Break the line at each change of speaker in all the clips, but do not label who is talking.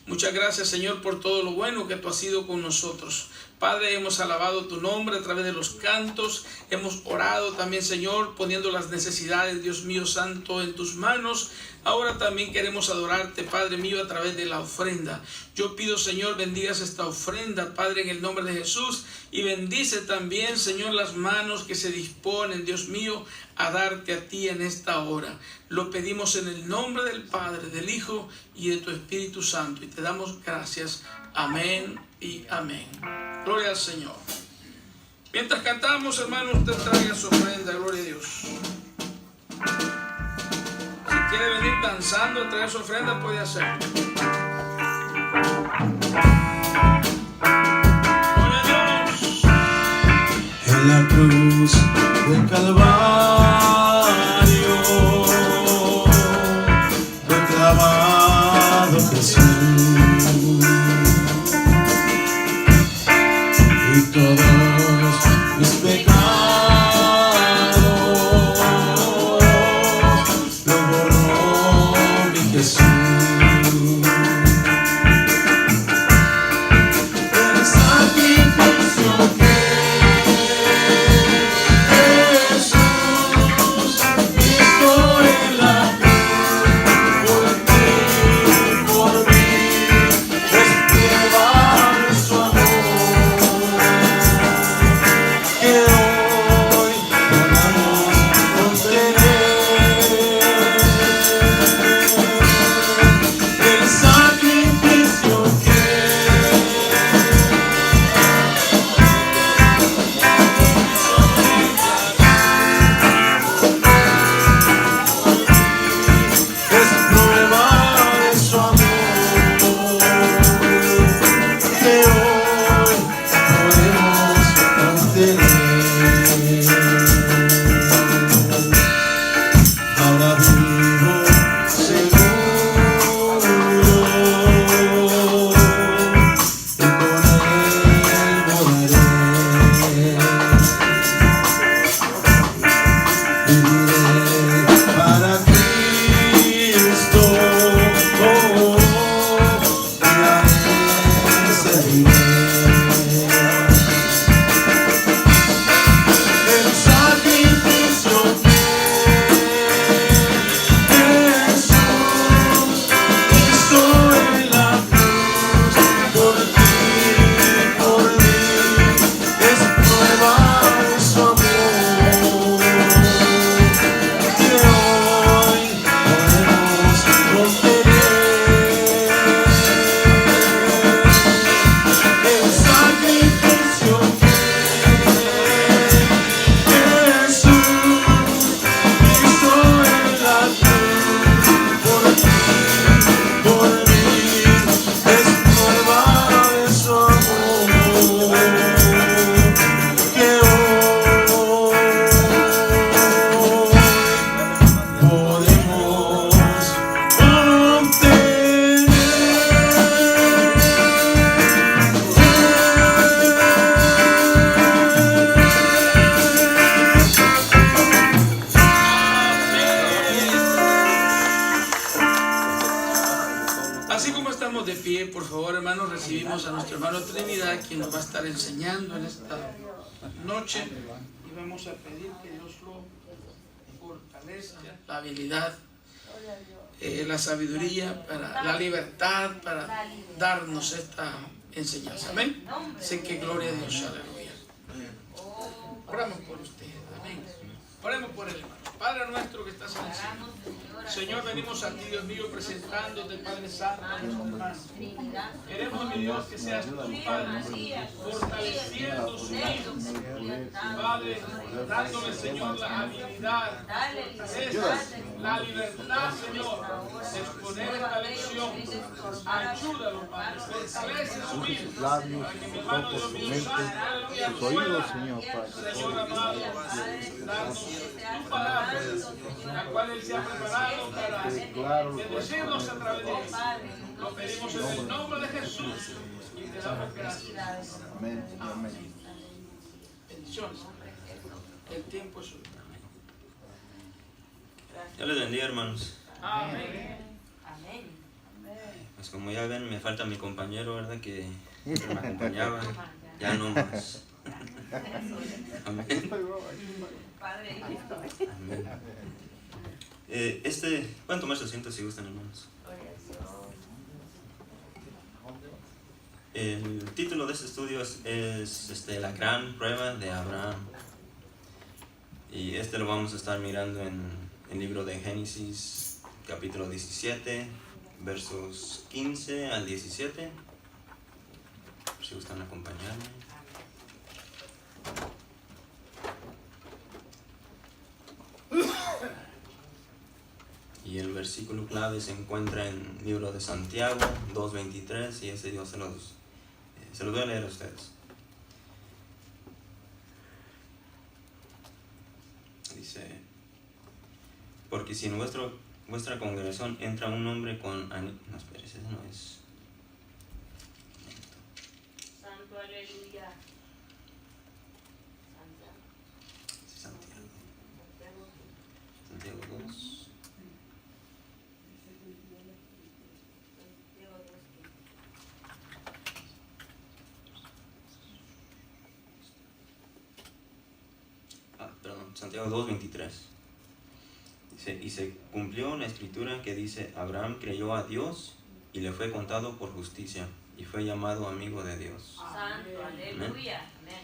Muchas gracias, Señor, por todo lo bueno que tú has sido con nosotros. Padre, hemos alabado tu nombre a través de los cantos, hemos orado también, Señor, poniendo las necesidades, Dios mío santo, en tus manos. Ahora también queremos adorarte, Padre mío, a través de la ofrenda. Yo pido, Señor, bendigas esta ofrenda, Padre, en el nombre de Jesús, y bendice también, Señor, las manos que se disponen, Dios mío, a darte a ti en esta hora. Lo pedimos en el nombre del Padre, del Hijo y de tu Espíritu Santo, y te damos gracias. Amén y amén. Gloria al Señor. Mientras cantamos, hermano, usted traiga su ofrenda. Gloria a Dios. Si quiere venir danzando, traer su ofrenda, puede hacerlo. Gloria a Dios.
En la cruz del Calvario fue clavado Jesús, y todos mis pecados lo borró mi Jesús. El sacrificio que Jesús hizo en la cruz por ti, por mí, es prueba de su amor, que hoy podamos contener. El sacrificio que es prueba de su amor, que hoy podemos contener. Ahora vivo seguro, y con él moraré. Viviré para Cristo, y a él serviré. El sacrificio que Jesús hizo en la cruz por ti, por mí, es prueba de su amor, que hoy podemos contener. El sacrificio que Jesús hizo en la cruz por ti, por mí, es prueba de su amor, que hoy podemos
Así como estamos de pie, por favor, hermanos, recibimos a nuestro hermano Trinidad, quien nos va a estar enseñando en esta noche, y vamos a pedir que Dios lo fortalezca, la habilidad, la sabiduría, para la libertad, para darnos esta enseñanza. Amén. Así que gloria a Dios, aleluya. Oramos por usted, amén. Oremos por él, hermano. Padre nuestro que estás en el cielo, Señor, venimos a ti, Dios mío, presentándote, Padre Santo, a nuestras manos. Queremos, mi Dios, que seas tú, Padre, fortaleciendo su vida, Padre, dándole, Señor, la habilidad, la libertad, Señor, de exponer esta lección. Ayúdalo, Padre, fortalece su vida, para que mi hermano, Dios mío, santo, aleluya,
sus oídos,
pueda,
Señor, Padre.
Señor amado, darnos tu palabra, la cual Él se ha preparado para bendecirnos a través de Él. Lo pedimos en el nombre de Jesús y te damos gracias.
Amén. Amén.
Bendiciones. El tiempo es suyo.
Dios les bendiga, hermanos.
Amén.
Amén.
Pues como ya ven, me falta mi compañero, ¿verdad? Que siempre me acompañaba. Ya no más. Amén. Amén. Pueden tomar su asiento si gustan, hermanos. El título de este estudio es la gran prueba de Abraham. Y lo vamos a estar mirando en el libro de Génesis, capítulo 17, versos 15 al 17. Si gustan acompañarme. Y el versículo clave se encuentra en el libro de Santiago 2:23, y ese Dios se los voy a leer a ustedes. Dice: porque si en vuestra congregación entra un hombre con... No, espera, ese no es...
Santo, aleluya.
Santiago 2. Santiago 2:23. Dice: y se cumplió la escritura que dice: Abraham creyó a Dios y le fue contado por justicia, y fue llamado amigo de Dios.
Santo, aleluya. Amén.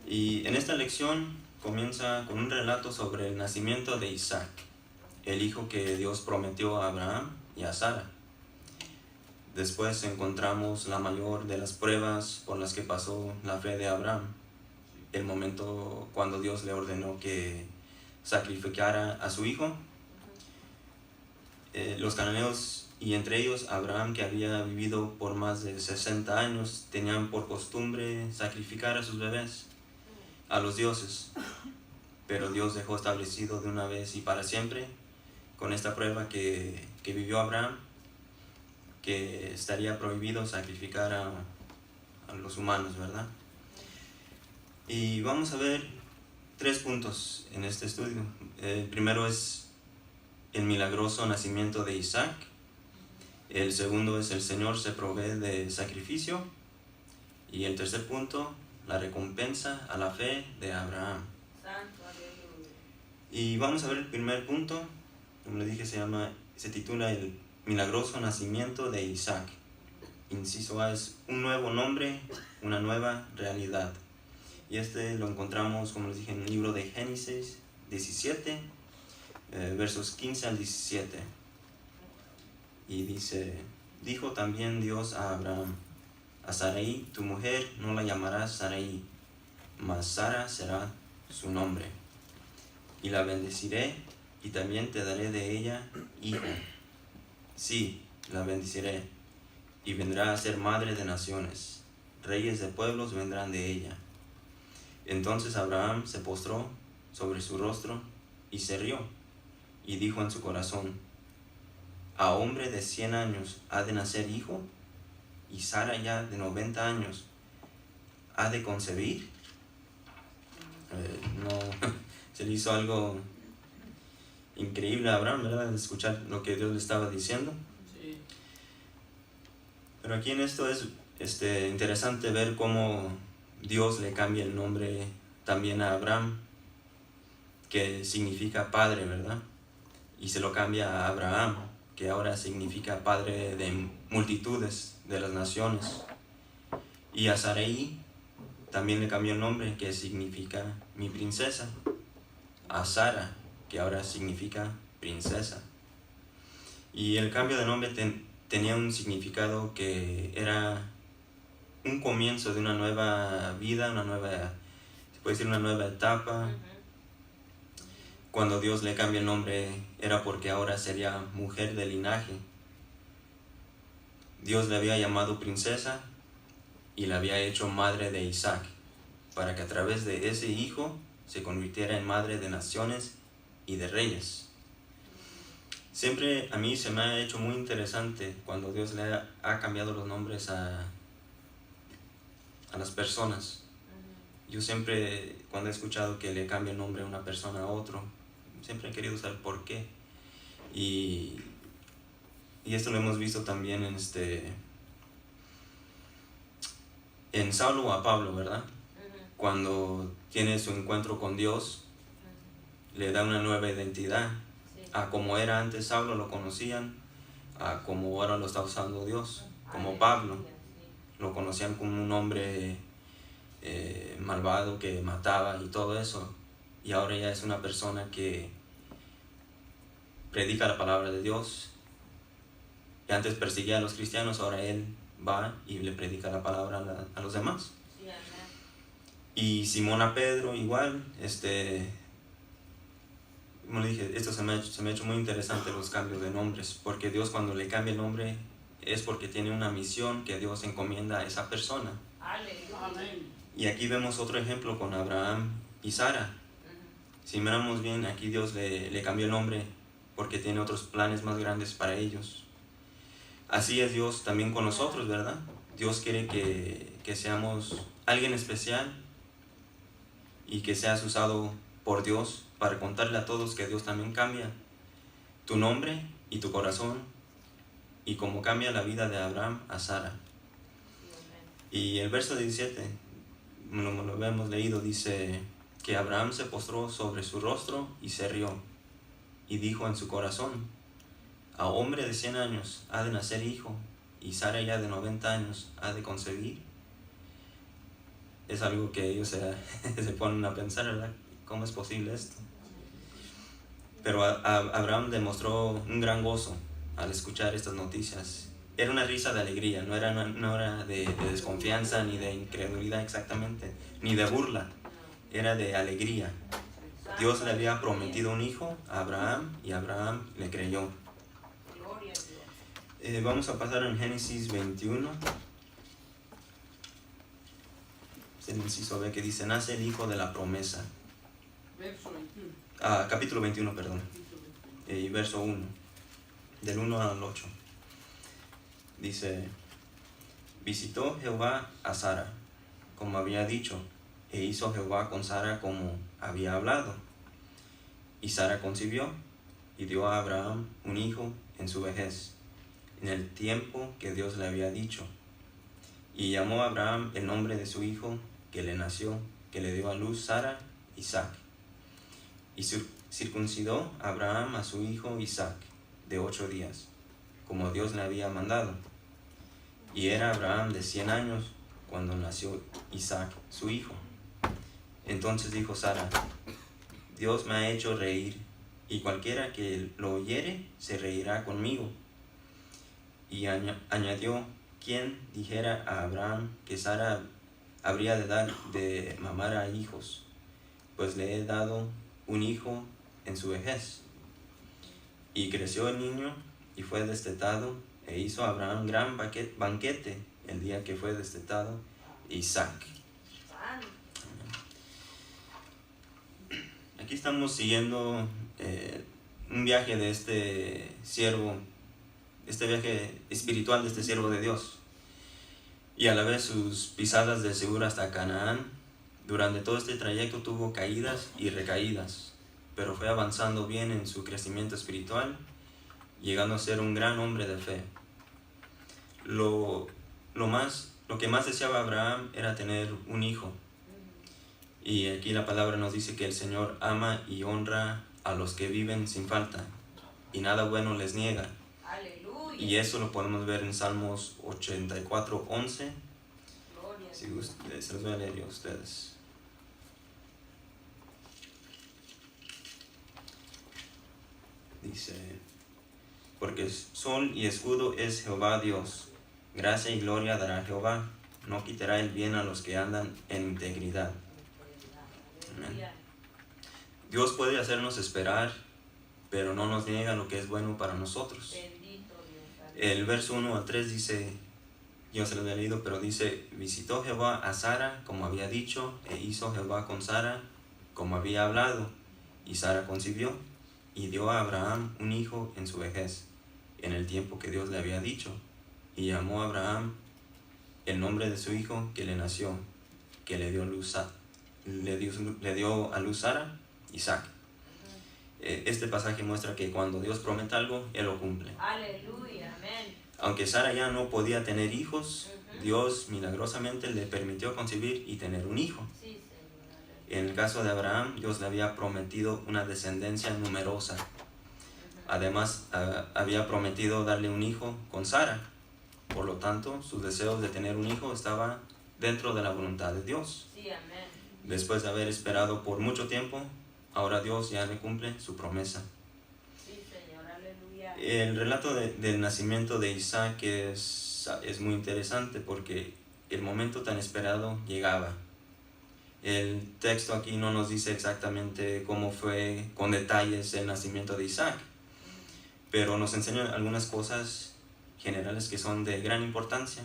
Y en esta lección comienza con un relato sobre el nacimiento de Isaac, el hijo que Dios prometió a Abraham y a Sara. Después encontramos la mayor de las pruebas por las que pasó la fe de Abraham, el momento cuando Dios le ordenó que sacrificara a su hijo. Los cananeos, y entre ellos Abraham, que había vivido por más de 60 años, tenían por costumbre sacrificar a sus bebés a los dioses. Pero Dios dejó establecido de una vez y para siempre, con esta prueba que vivió Abraham, que estaría prohibido sacrificar a los humanos, ¿verdad? Y vamos a ver 3 puntos en este estudio. El primero es el milagroso nacimiento de Isaac. El segundo es el Señor se provee de sacrificio. Y el tercer punto, la recompensa a la fe de Abraham.
Santo, aleluya.
Y vamos a ver el primer punto. Como le dije, se titula el milagroso nacimiento de Isaac. Inciso A es un nuevo nombre, una nueva realidad. Y lo encontramos, como les dije, en el libro de Génesis 17, versos 15 al 17. Y dice: dijo también Dios a Abraham: a Sarai, tu mujer, no la llamarás Sarai, mas Sara será su nombre. Y la bendeciré, y también te daré de ella hijo. Sí, la bendeciré, y vendrá a ser madre de naciones. Reyes de pueblos vendrán de ella. Entonces Abraham se postró sobre su rostro y se rió, y dijo en su corazón: ¿a hombre de 100 años ha de nacer hijo? ¿Y Sara ya de 90 años ha de concebir? No, se le hizo algo increíble a Abraham, ¿verdad? De escuchar lo que Dios le estaba diciendo.
Sí.
Pero aquí en esto es interesante ver cómo Dios le cambia el nombre también a Abraham, que significa padre, ¿verdad? Y se lo cambia a Abraham, que ahora significa padre de multitudes de las naciones. Y a Sarai también le cambió el nombre, que significa mi princesa, a Sara, que ahora significa princesa. Y el cambio de nombre tenía un significado que era un comienzo de una nueva vida, se puede decir una nueva etapa. Cuando Dios le cambia el nombre era porque ahora sería mujer de linaje. Dios le había llamado princesa y la había hecho madre de Isaac, para que a través de ese hijo se convirtiera en madre de naciones y de reyes. Siempre a mí se me ha hecho muy interesante cuando Dios le ha cambiado los nombres a las personas. Yo siempre, cuando he escuchado que le cambia el nombre a una persona a otro, siempre he querido saber por qué. Y y esto lo hemos visto también en Saulo a Pablo, ¿verdad? Cuando tiene su encuentro con Dios, le da una nueva identidad. A como era antes Saulo lo conocían, a como ahora lo está usando Dios. Como Pablo, lo conocían como un hombre malvado que mataba y todo eso. Y ahora ya es una persona que predica la palabra de Dios. Y antes perseguía a los cristianos, ahora él va y le predica la palabra a los demás. Y Simón a Pedro igual, como le dije, esto se me ha hecho muy interesante los cambios de nombres, porque Dios cuando le cambia el nombre es porque tiene una misión que Dios encomienda a esa persona.
Amén.
Y aquí vemos otro ejemplo con Abraham y Sara. Si miramos bien, aquí Dios le cambió el nombre porque tiene otros planes más grandes para ellos. Así es Dios también con nosotros, ¿verdad? Dios quiere que seamos alguien especial y que seas usado por Dios para contarle a todos que Dios también cambia tu nombre y tu corazón, y como cambia la vida de Abraham a Sara. Y el verso 17, lo hemos leído, dice que Abraham se postró sobre su rostro y se rió, y dijo en su corazón: a hombre de 100 años ha de nacer hijo, y Sara ya de 90 años ha de concebir. Es algo que ellos se ponen a pensar, ¿verdad? ¿Cómo es posible esto? Pero Abraham demostró un gran gozo al escuchar estas noticias. Era una risa de alegría, no era de desconfianza ni de incredulidad exactamente, ni de burla, era de alegría. Dios le había prometido un hijo a Abraham y Abraham le creyó. Vamos a pasar en Génesis 21. Es el inciso B que dice: nace el hijo de la promesa.
Verso 21.
Capítulo 21, perdón. Y verso 1. Del 1 al 8. Dice: visitó Jehová a Sara, como había dicho, e hizo Jehová con Sara como había hablado. Y Sara concibió, y dio a Abraham un hijo en su vejez, en el tiempo que Dios le había dicho. Y llamó a Abraham el nombre de su hijo que le nació, que le dio a luz Sara, Isaac. Y circuncidó Abraham a su hijo Isaac de 8 días, como Dios le había mandado. Y era Abraham de 100 años cuando nació Isaac su hijo. Entonces dijo Sara: Dios me ha hecho reír, y cualquiera que lo oyere se reirá conmigo. Y añadió: ¿quién dijera a Abraham que Sara habría de dar de mamar a hijos? Pues le he dado un hijo en su vejez. Y creció el niño y fue destetado, e hizo Abraham gran banquete el día que fue destetado Isaac. Aquí estamos siguiendo un viaje de este siervo, este viaje espiritual de este siervo de Dios, y a la vez sus pisadas de seguro hasta Canaán. Durante todo este trayecto tuvo caídas y recaídas, pero fue avanzando bien en su crecimiento espiritual, llegando a ser un gran hombre de fe. Lo que más deseaba Abraham era tener un hijo. Y aquí la palabra nos dice que el Señor ama y honra a los que viven sin falta, y nada bueno les niega.
Aleluya.
Y eso lo podemos ver en Salmos 84:11. Si se los voy a leer yo a ustedes. Dice: porque sol y escudo es Jehová Dios, gracia y gloria dará Jehová, no quitará el bien a los que andan en integridad. Amén. Dios puede hacernos esperar, pero no nos niega lo que es bueno para nosotros.
Bendito Dios.
El verso 1 al 3 dice, yo se lo he leído, pero dice: visitó Jehová a Sara como había dicho, e hizo Jehová con Sara como había hablado. Y Sara concibió, y dio a Abraham un hijo en su vejez, en el tiempo que Dios le había dicho. Y llamó a Abraham el nombre de su hijo que le nació, que le dio a luz Sara, Isaac. Este pasaje muestra que cuando Dios promete algo, Él lo cumple.
Aleluya. Amén.
Aunque Sara ya no podía tener hijos, Dios milagrosamente le permitió concebir y tener un hijo.
Sí, Señor.
En el caso de Abraham, Dios le había prometido una descendencia numerosa. Además, había prometido darle un hijo con Sara. Por lo tanto, sus deseos de tener un hijo estaban dentro de la voluntad de Dios.
Sí, amén.
Después de haber esperado por mucho tiempo, ahora Dios ya le cumple su promesa.
Sí, Señor. Aleluya.
El relato del nacimiento de Isaac es muy interesante porque el momento tan esperado llegaba. El texto aquí no nos dice exactamente cómo fue con detalles el nacimiento de Isaac, pero nos enseña algunas cosas generales que son de gran importancia.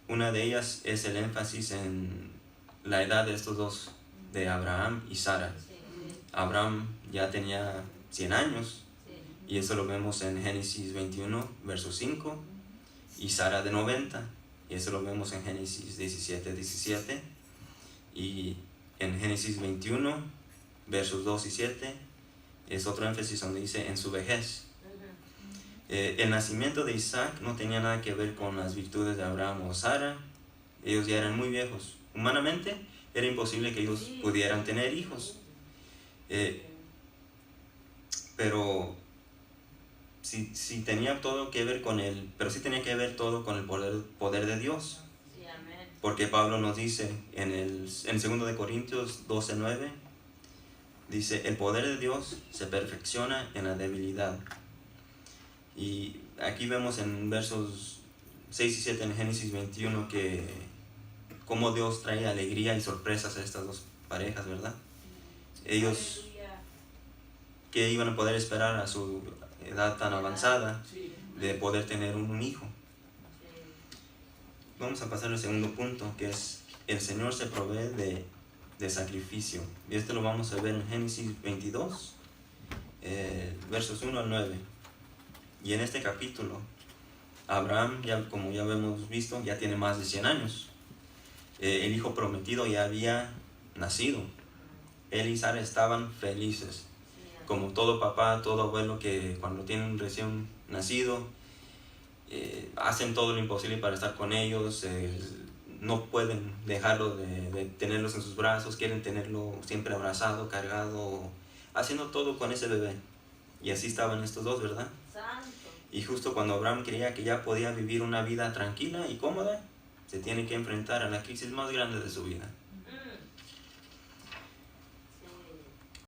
Una de ellas es el énfasis en la edad de estos dos, de Abraham y Sara.
Sí,
Abraham ya tenía 100 años,
sí.
y eso lo vemos en Génesis 21, verso 5, y Sara de 90, y eso lo vemos en Génesis 17, 17, y en Génesis 21, versos 2 y 7, es otro énfasis donde dice en su vejez. El nacimiento de Isaac no tenía nada que ver con las virtudes de Abraham o Sara. Ellos ya eran muy viejos. Humanamente era imposible que ellos pudieran tener hijos. Pero sí tenía todo que ver con él, pero sí tenía que ver todo con el poder de Dios.
Sí, amén.
Porque Pablo nos dice en 2 de Corintios 12:9, dice, el poder de Dios se perfecciona en la debilidad. Y aquí vemos en versos 6 y 7 en Génesis 21 que cómo Dios trae alegría y sorpresas a estas dos parejas, ¿verdad? Ellos
Aleluya.
que iban a poder esperar a su edad tan avanzada
Sí.
de poder tener un hijo.
Sí.
Vamos a pasar al segundo punto, que es el Señor se provee de sacrificio. Y esto lo vamos a ver en Génesis 22, versos 1 al 9. Y en este capítulo, Abraham, ya, como ya hemos visto, ya tiene más de 100 años. El hijo prometido ya había nacido. Él y Sara estaban felices. Como todo papá, todo abuelo que cuando tienen un recién nacido, hacen todo lo imposible para estar con ellos, no pueden dejarlo de tenerlos en sus brazos, quieren tenerlo siempre abrazado, cargado, haciendo todo con ese bebé. Y así estaban estos dos, ¿verdad?
Santo.
Y justo cuando Abraham creía que ya podía vivir una vida tranquila y cómoda, se tiene que enfrentar a la crisis más grande de su vida.